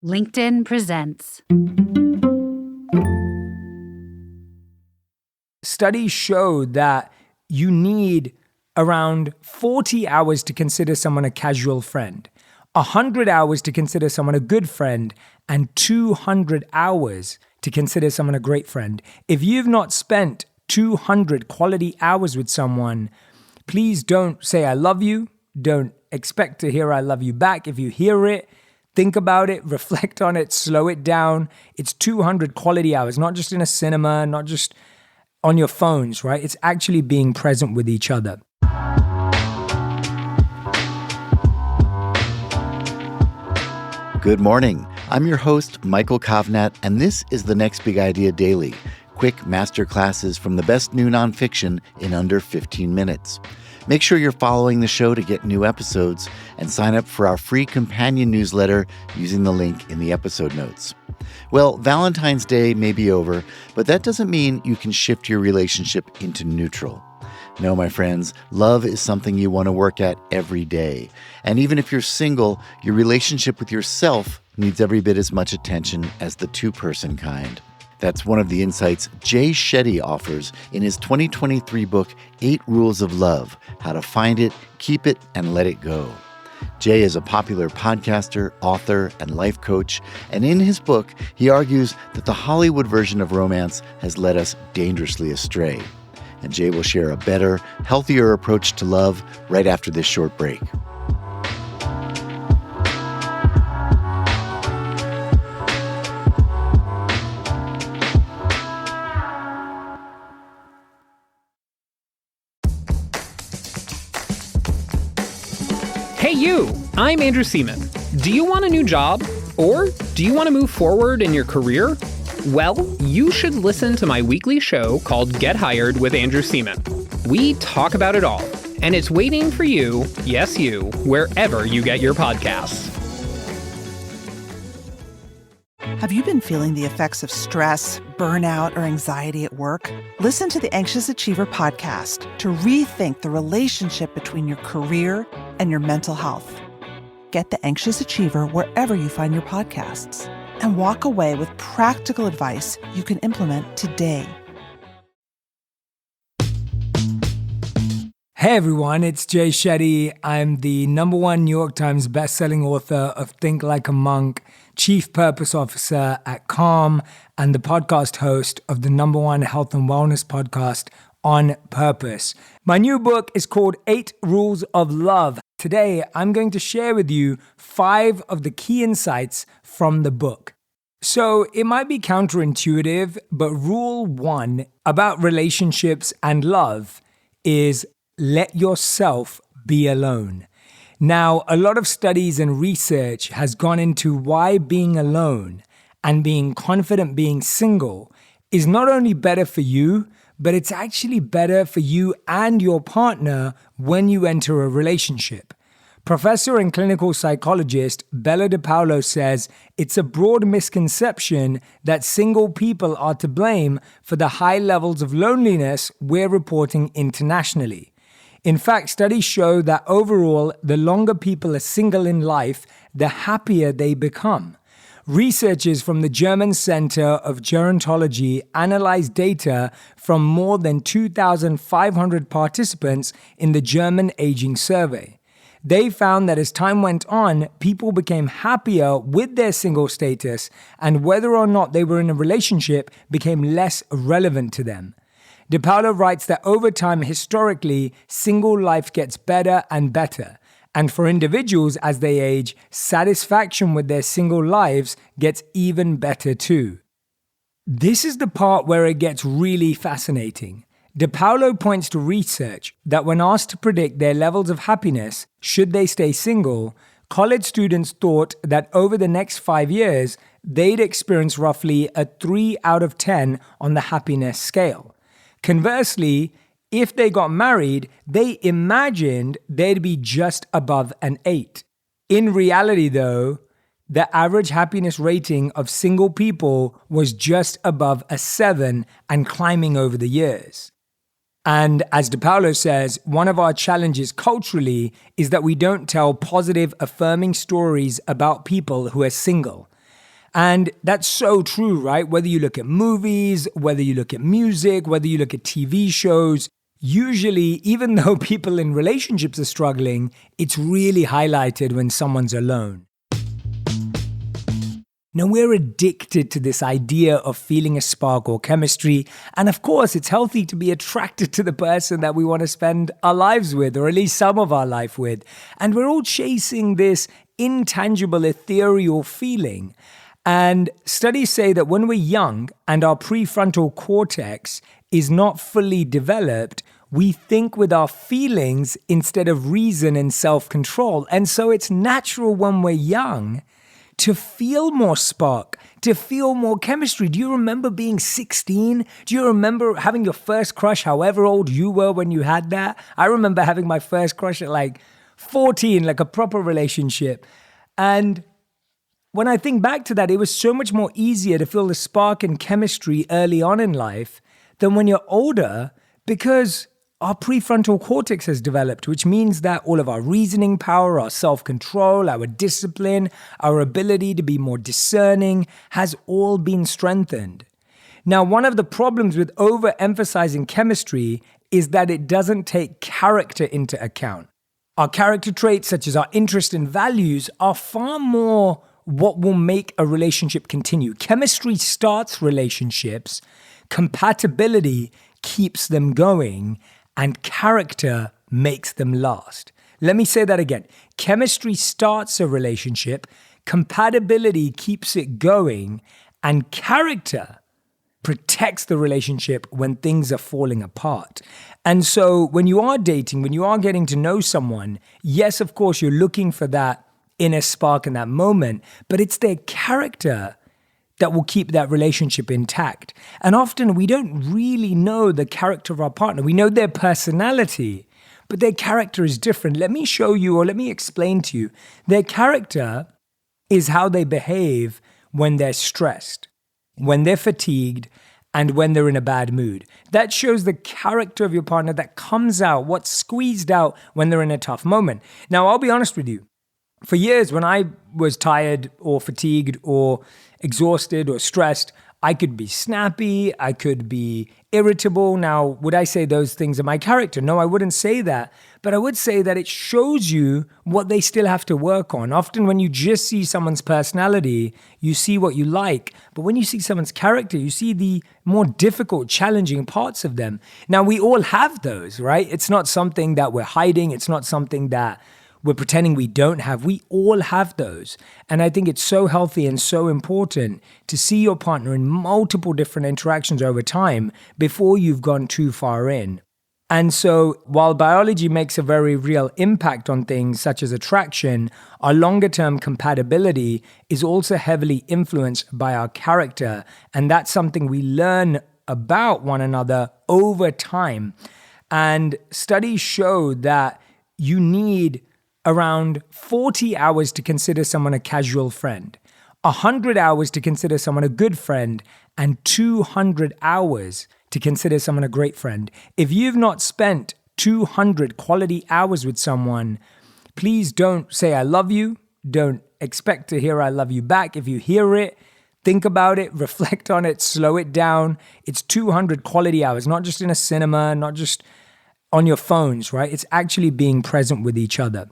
LinkedIn presents. Studies show that you need around 40 hours to consider someone a casual friend, 100 hours to consider someone a good friend, and 200 hours to consider someone a great friend. If you've not spent 200 quality hours with someone, please don't say I love you. Don't expect to hear I love you back. If you hear it, think about it, reflect on it, slow it down. It's 200 quality hours, not just in a cinema, not just on your phones, right? It's actually being present with each other. Good morning. I'm your host, Michael Kovnat, and this is the Next Big Idea Daily, quick masterclasses from the best new nonfiction in under 15 minutes. Make sure you're following the show to get new episodes and sign up for our free companion newsletter using the link in the episode notes. Well, Valentine's Day may be over, but that doesn't mean you can shift your relationship into neutral. No, my friends, love is something you want to work at every day. And even if you're single, your relationship with yourself needs every bit as much attention as the two-person kind. That's one of the insights Jay Shetty offers in his 2023 book, 8 Rules of Love: How to Find It, Keep It, and Let It Go. Jay is a popular podcaster, author, and life coach, and in his book, he argues that the Hollywood version of romance has led us dangerously astray. And Jay will share a better, healthier approach to love right after this short break. Hey you, I'm Andrew Seaman. Do you want a new job? Or do you want to move forward in your career? Well, you should listen to my weekly show called Get Hired with Andrew Seaman. We talk about it all, and it's waiting for you, yes you, wherever you get your podcasts. Have you been feeling the effects of stress, burnout, or anxiety at work? Listen to the Anxious Achiever podcast to rethink the relationship between your career and your mental health. Get the Anxious Achiever wherever you find your podcasts and walk away with practical advice you can implement today. Hey everyone, it's Jay Shetty. I'm the #1 New York Times bestselling author of Think Like a Monk, Chief Purpose Officer at Calm, and the podcast host of the #1 health and wellness podcast, On Purpose. My new book is called 8 Rules of Love. Today, I'm going to share with you 5 of the key insights from the book. So it might be counterintuitive, but rule 1 about relationships and love is let yourself be alone. Now, a lot of studies and research has gone into why being alone and being confident being single is not only better for you, but it's actually better for you and your partner when you enter a relationship. Professor and clinical psychologist Bella DePaulo says it's a broad misconception that single people are to blame for the high levels of loneliness we're reporting internationally. In fact, studies show that overall, the longer people are single in life, the happier they become. Researchers from the German Center of Gerontology analyzed data from more than 2,500 participants in the German Aging Survey. They found that as time went on, people became happier with their single status, and whether or not they were in a relationship became less relevant to them. DePaulo writes that over time, historically, single life gets better and better. And for individuals as they age, satisfaction with their single lives gets even better too. This is the part where it gets really fascinating. DePaulo points to research that when asked to predict their levels of happiness, should they stay single, college students thought that over the next 5 years, they'd experience roughly a 3 out of 10 on the happiness scale. Conversely, if they got married, they imagined they'd be just above an 8. In reality, though, the average happiness rating of single people was just above a 7 and climbing over the years. And as DePaulo says, one of our challenges culturally is that we don't tell positive, affirming stories about people who are single. And that's so true, right? Whether you look at movies, whether you look at music, whether you look at TV shows, usually, even though people in relationships are struggling, it's really highlighted when someone's alone. Now, we're addicted to this idea of feeling a spark or chemistry. And of course, it's healthy to be attracted to the person that we want to spend our lives with, or at least some of our life with. And we're all chasing this intangible, ethereal feeling. And studies say that when we're young and our prefrontal cortex is not fully developed, we think with our feelings instead of reason and self-control. And so it's natural when we're young to feel more spark, to feel more chemistry. Do you remember being 16? Do you remember having your first crush, however old you were when you had that? I remember having my first crush at like 14, like a proper relationship. And when I think back to that, it was so much more easier to feel the spark and chemistry early on in life than when you're older, because our prefrontal cortex has developed, which means that all of our reasoning power, our self-control, our discipline, our ability to be more discerning has all been strengthened. Now, one of the problems with overemphasizing chemistry is that it doesn't take character into account. Our character traits, such as our interests and values, are far more what will make a relationship continue. Chemistry starts relationships, compatibility keeps them going, and character makes them last. Let me say that again. Chemistry starts a relationship, compatibility keeps it going, and character protects the relationship when things are falling apart. And so when you are dating, when you are getting to know someone, yes, of course, you're looking for that inner spark in that moment, but it's their character that will keep that relationship intact. And often we don't really know the character of our partner. We know their personality, but their character is different. Let me show you, or let me explain to you. Their character is how they behave when they're stressed, when they're fatigued, and when they're in a bad mood. That shows the character of your partner that comes out, what's squeezed out when they're in a tough moment. Now, I'll be honest with you. For years, when I was tired or fatigued or exhausted or stressed, I could be snappy, I could be irritable. Now, would I say those things are my character? No, I wouldn't say that. But I would say that it shows you what they still have to work on. Often when you just see someone's personality, you see what you like. But when you see someone's character, you see the more difficult, challenging parts of them. Now, we all have those, right? It's not something that we're hiding. It's not something that we're pretending we don't have. We all have those. And I think it's so healthy and so important to see your partner in multiple different interactions over time before you've gone too far in. And so while biology makes a very real impact on things such as attraction, our longer-term compatibility is also heavily influenced by our character. And that's something we learn about one another over time. And studies show that you need around 40 hours to consider someone a casual friend, 100 hours to consider someone a good friend, and 200 hours to consider someone a great friend. If you've not spent 200 quality hours with someone, please don't say I love you. Don't expect to hear I love you back. If you hear it, think about it, reflect on it, slow it down. It's 200 quality hours, not just in a cinema, not just on your phones, right? It's actually being present with each other.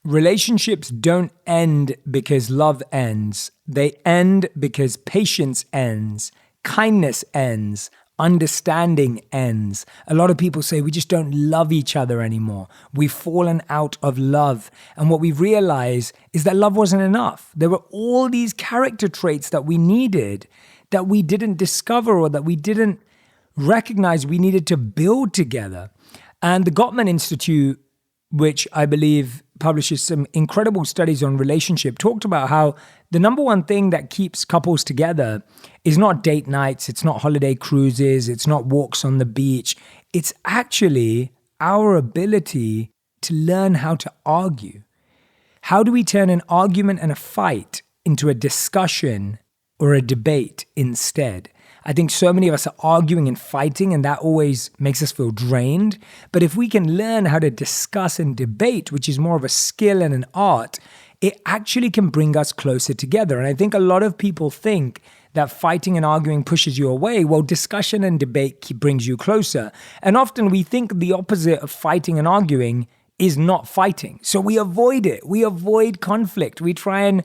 Relationships don't end because love ends. They end because patience ends, kindness ends, understanding ends. A lot of people say we just don't love each other anymore. We've fallen out of love. And what we realize is that love wasn't enough. There were all these character traits that we needed that we didn't discover or that we didn't recognize we needed to build together. And the Gottman Institute, which I believe publishes some incredible studies on relationship, talked about how the number one thing that keeps couples together is not date nights, it's not holiday cruises, it's not walks on the beach. It's actually our ability to learn how to argue. How do we turn an argument and a fight into a discussion or a debate instead? I think so many of us are arguing and fighting, and that always makes us feel drained. But if we can learn how to discuss and debate, which is more of a skill and an art, it actually can bring us closer together. And I think a lot of people think that fighting and arguing pushes you away. Well, discussion and debate brings you closer. And often we think the opposite of fighting and arguing is not fighting. So we avoid it. We avoid conflict. We try and,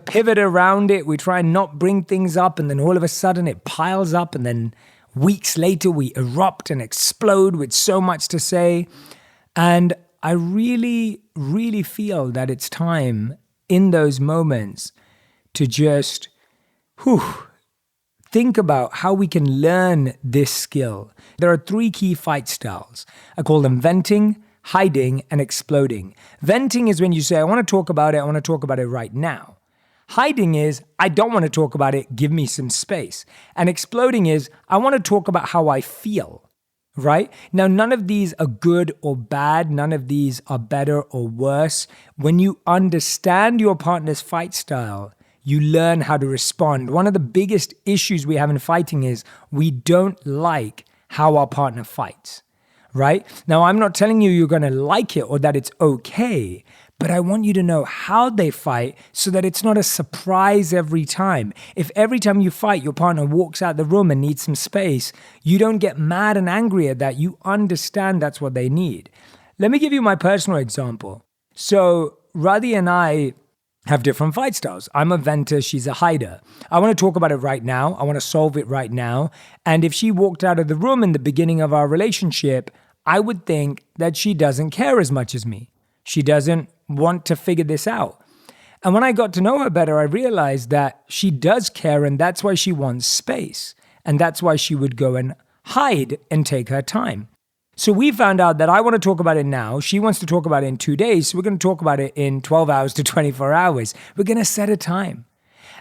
pivot around it. We try and not bring things up. And then all of a sudden it piles up. And then weeks later we erupt and explode with so much to say. And I really, really feel that it's time in those moments to just think about how we can learn this skill. There are 3 key fight styles. I call them venting, hiding, and exploding. Venting is when you say, I want to talk about it. I want to talk about it right now. Hiding is, I don't want to talk about it. Give me some space. And exploding is, I want to talk about how I feel. Right? Now, none of these are good or bad. None of these are better or worse. When you understand your partner's fight style, you learn how to respond. One of the biggest issues we have in fighting is we don't like how our partner fights, right? Now, I'm not telling you you're going to like it or that it's okay, but I want you to know how they fight so that it's not a surprise every time. If every time you fight, your partner walks out the room and needs some space, you don't get mad and angry at that. You understand that's what they need. Let me give you my personal example. So Radhi and I have different fight styles. I'm a venter, she's a hider. I want to talk about it right now. I want to solve it right now. And if she walked out of the room in the beginning of our relationship, I would think that she doesn't care as much as me. She doesn't want to figure this out. And when I got to know her better, I realized that she does care, and that's why she wants space. And that's why she would go and hide and take her time. So we found out that I want to talk about it now. She wants to talk about it in 2 days. So we're going to talk about it in 12 hours to 24 hours. We're going to set a time.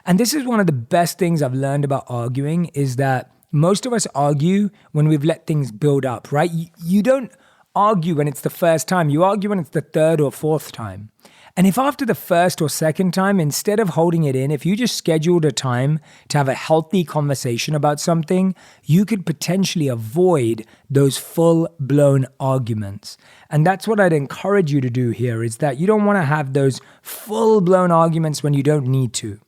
And this is one of the best things I've learned about arguing is that most of us argue when we've let things build up, right? You don't argue when it's the first time. You argue when it's the 3rd or 4th time. And if after the 1st or 2nd time, instead of holding it in, if you just scheduled a time to have a healthy conversation about something, you could potentially avoid those full-blown arguments. And that's what I'd encourage you to do here, is that you don't want to have those full-blown arguments when you don't need to.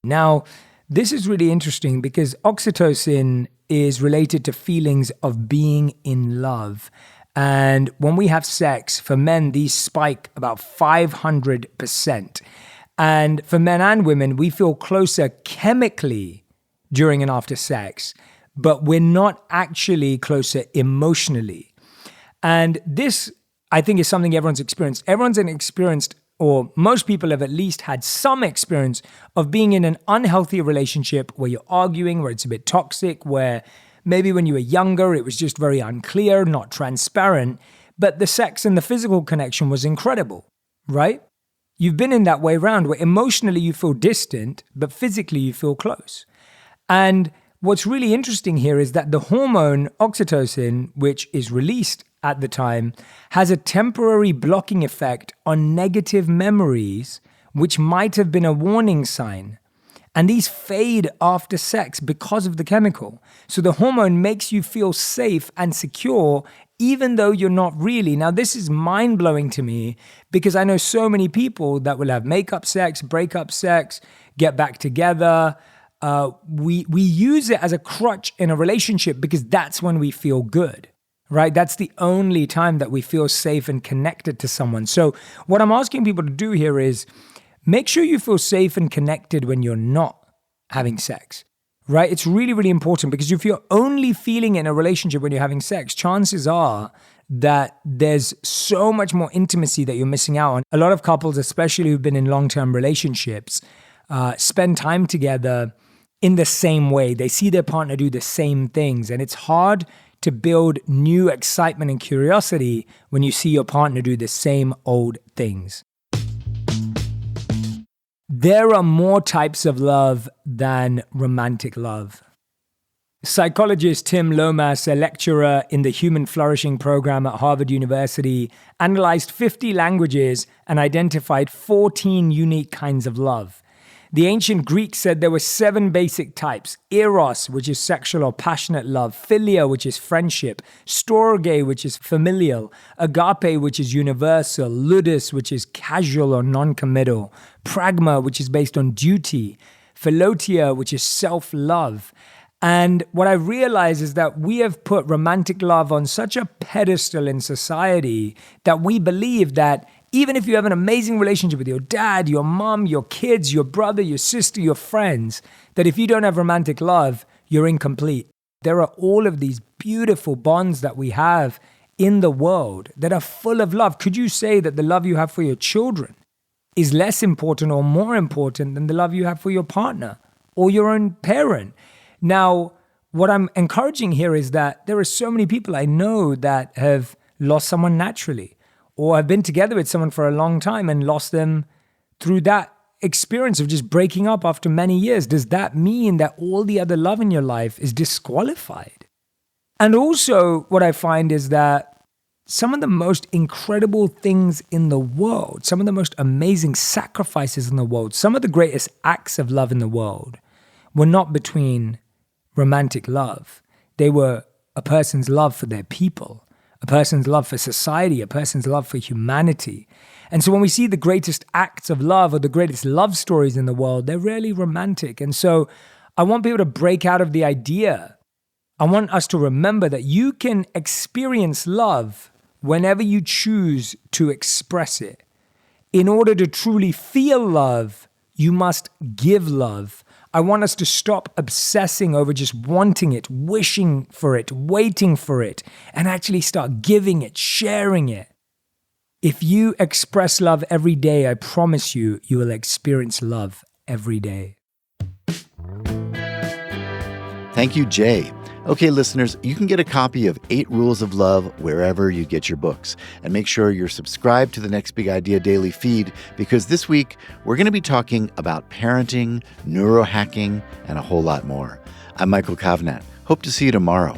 Now, this is really interesting because oxytocin is related to feelings of being in love. And when we have sex, for men, these spike about 500%. And for men and women, we feel closer chemically during and after sex, but we're not actually closer emotionally. And this, I think, is something everyone's experienced. Everyone's experienced, or most people have at least had some experience of being in an unhealthy relationship where you're arguing, where it's a bit toxic, where maybe when you were younger, it was just very unclear, not transparent, but the sex and the physical connection was incredible, right? You've been in that way around where emotionally you feel distant, but physically you feel close. And what's really interesting here is that the hormone oxytocin, which is released at the time, has a temporary blocking effect on negative memories, which might have been a warning sign. And these fade after sex because of the chemical. So the hormone makes you feel safe and secure, even though you're not really. Now, this is mind-blowing to me because I know so many people that will have make-up sex, break-up sex, get back together. We use it as a crutch in a relationship because that's when we feel good, right? That's the only time that we feel safe and connected to someone. So what I'm asking people to do here is make sure you feel safe and connected when you're not having sex, right? It's really, really important because if you're only feeling it in a relationship when you're having sex, chances are that there's so much more intimacy that you're missing out on. A lot of couples, especially who've been in long-term relationships, spend time together in the same way. They see their partner do the same things, and it's hard to build new excitement and curiosity when you see your partner do the same old things. There are more types of love than romantic love. Psychologist Tim Lomas, a lecturer in the Human Flourishing program at Harvard University, analyzed 50 languages and identified 14 unique kinds of love. The ancient Greeks said there were 7 basic types: eros, which is sexual or passionate love; philia, which is friendship; storge, which is familial; agape, which is universal; ludus, which is casual or non-committal; pragma, which is based on duty; philotia, which is self-love. And what I realize is that we have put romantic love on such a pedestal in society that we believe that even if you have an amazing relationship with your dad, your mom, your kids, your brother, your sister, your friends, that if you don't have romantic love, you're incomplete. There are all of these beautiful bonds that we have in the world that are full of love. Could you say that the love you have for your children is less important or more important than the love you have for your partner or your own parent? Now, what I'm encouraging here is that there are so many people I know that have lost someone naturally, or have been together with someone for a long time and lost them through that experience of just breaking up after many years. Does that mean that all the other love in your life is disqualified? And also what I find is that some of the most incredible things in the world, some of the most amazing sacrifices in the world, some of the greatest acts of love in the world were not between romantic love. They were a person's love for their people, a person's love for society, a person's love for humanity. And so when we see the greatest acts of love or the greatest love stories in the world, they're rarely romantic. And so I want people to break out of the idea. I want us to remember that you can experience love whenever you choose to express it. In order to truly feel love, you must give love. I want us to stop obsessing over just wanting it, wishing for it, waiting for it, and actually start giving it, sharing it. If you express love every day, I promise you, you will experience love every day. Thank you, Jay. Okay, listeners, you can get a copy of 8 Rules of Love wherever you get your books. And make sure you're subscribed to the Next Big Idea Daily feed, because this week we're going to be talking about parenting, neurohacking, and a whole lot more. I'm Michael Kovnat. Hope to see you tomorrow.